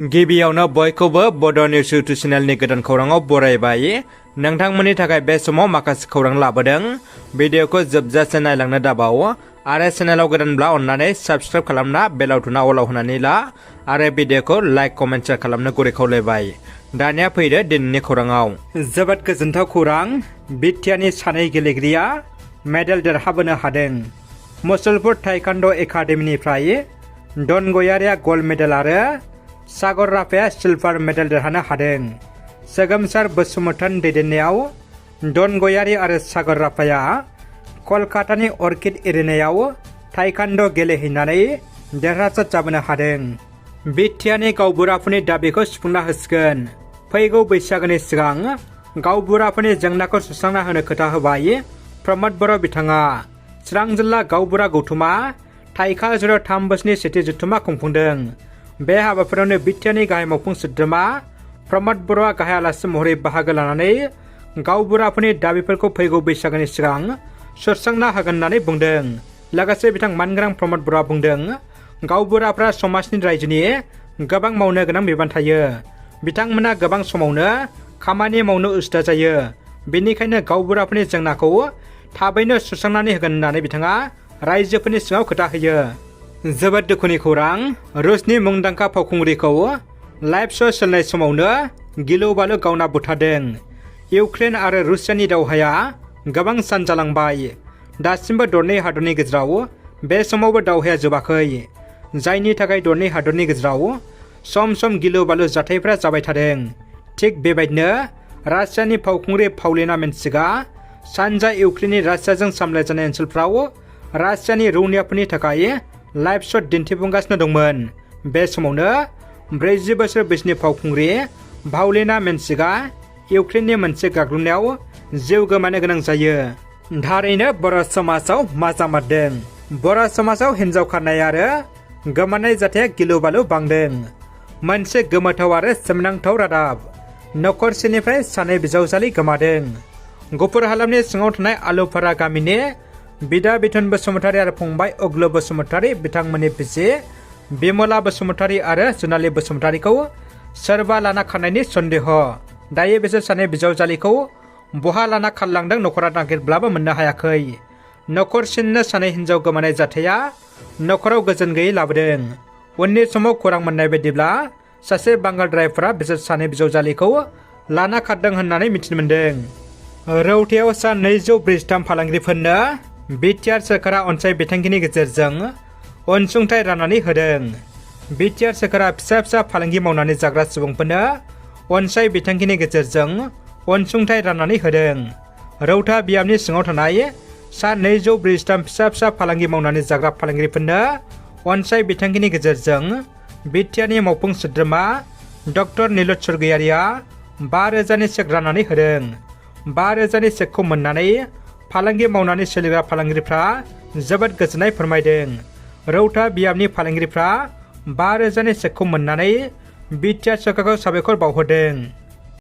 गिबियावनो बयखौबो बड' निउस इउटुब चेनेलनि गोदान खौराङाव बरायबाय। नोंथांमोननि थाखाय बे समाव माखासे खौरां लाबोदों। भिडिअखौ जोबजासे नायलांनो दाबाव आरो चेनेलाव गोदानब्ला अन्नानै साबस्क्राइब खालामना बेल आइकनआ अलाव होनानै ला आरो भिडिअखौ लाइक कमेन्ट शेयार खालामनो गुरै खावलायबाय। दानिया फैदो दिनैनि खौराङाव। जोबोद गोजोनथाव खौरां। बिटिआरनि सानै गेलेगिरिया मेडेल देरहाबोनो हादों। मुसलपुर ताइक्वान्ड' एकाडेमिनिफ्राय दनगयारिया गल्ड मेडेल आरो सागर राफाया सिलभार मेडेल देरहानो हादों। सोगोमसार बसुमतारिनि दैदेननायाव दनगयारि आरो सागर राफाया कलकातानि अर्किड एरेनायाव ताइक्वान्ड' गेलेहैनानै देरहासार जाबोनो हादों। बिटिआरनि गावबुराफोरनि दाबिखौ सुफुंना होसिगोन। फैगौ बैसागोनि सिगां गावबुराफोरनि जेंनाखौ सुस्रांना होनो खोथा होबाय प्रमद बर' बिथाङा। चिरां जिल्ला गावबुरा गौथुमा थाइखाजुलियाव 3 बोसोरनि सेथि जथुम्मा खुंफुंदों। बे हाबाफारियावनो बिटिआरनि गाहाय मावफुं सोद्रोमा प्रमद बर'आ गाहाय आलासि महरै बाहागो लानानै गावबुराफोरनि दाबिफोरखौ फैगौ बैसागोनि सिगां सुस्रांना होगोन होननानै बुंदों। लोगोसे बिथां मानगोनां प्रमद बर'आ बुंदों, गावबुराफ्रा समाजनि रायजोनि गोबां मावनो गोनां बिबान थायो। बिथांमोना गोबां समावनो खामानि मावनो उसुबिदा जायो। बेनिखायनो गावबुराफोरनि जेंनाखौ थाबैनो सुस्रांनानै होगोन होननानै बिथाङा रायजोफोरनि सिगाङाव खोथा होयो। जोबोद दुखुनि खौरां। रुसनि मुंदांखा फावखुंग्रिखौ लाइभ श' सोलिनाय समावनो गिलु बालु गावना बुथारदों। इउक्रेन आरो रुसियानि दावहाया गोबां सान जालांबाय। दासिमबो दरनै हादरनि गेजेराव बे समावबो दावहाया जोबाखै, जायनि थाखाय दरनै हादरनि गेजेराव सम सम गिलु बालु जाथायफोरा जाबाय थादों। थिग बेबायदिनो रासियानि फावखुंग्रि पाउलिना मेन्सिकआ सानजा इउक्रेननि रासियाजों सामलायजानाय ओनसोलफ्राव रासियानि रौनियाफोरनि थाखाय लाइभ श' दिन्थिफुंगासिनो दंमोन। बे समावनो 40 बोसोर बैसोनि फावखुंग्रि पाउलिना मेन्सिकआ इउक्रेननि मोनसे गाग्लोबनायाव जिउ गोमानो गोनां जायो। थारैनो बर' समाजाव मा जामारदों? बर' समाजाव हिन्जाव खारनाय आरो गोमानाय जाथाया गिलु बालु बांदों। मोनसे गोमोथाव आरो सोमोनांथाव रादाब। नखरसेनिफ्राय सानै बिजावजालि गोमादों। गुफुर हालामनि सिङाव थानाय आलुफारा गामिनि बिदा बिथोन बसुमतारि आरो फंबाय अग्ल बसुमतारि, बिथांमोननि बिसि बिमला बसुमतारि आरो जुनालि बसुमतारिखौ सोरबा लाना खारनायनि सन्देह। दायो बिसोर सानै बिजावजालिखौ बहा लाना खारलांदों नखरा नागिरब्लाबो मोननो हायाखै। नखरसेनिनो सानै हिन्जाव गोमानाय जाथाया नखराव गोजोन गैयै लाबोदों। उननि समाव खौरां मोननाय बायदिब्ला सासे बांगाल ड्राइभारा बिसोर सानै बिजावजालिखौ लाना खारदों होननानै मिथिनो मोन्दों। रौतायाव सा 243 फालांगिरिफोरनो बिटिआर सोरखारा अनसाय बिथांखिनि गेजेरजों अनसुंथाइ राननानै होदों। बिटिआर सोरखारा फिसा फिसा फालांगि मावनानै जाग्रा सुबुंफोरनो अनसाय बिथांखिनि गेजेरजों अनसुंथाइ राननानै होदों। रौता बियाबनि सिङाव थानाय सा 243 फिसा फिसा फालांगि मावनानै जाग्रा फालांगिरिफोरनो अनसाय बिथांखिनि गेजेरजों बिटिआरनि मावफुं सोद्रोमा डक्टर नीलत स्वर्गियारिया 5,000नि चेक राननानै होदों। 5,000नि चेकखौ मोननानै फालांगि मावनानै सोलिग्रा फालांगिरिफ्रा जोबोद गोजोननाय फोरमायदों। रौता बियाबनि फालांगिरिफ्रा 5,000नि चेकखौ मोननानै बिटिआर सोरखारखौ साबायखर बावहरदों।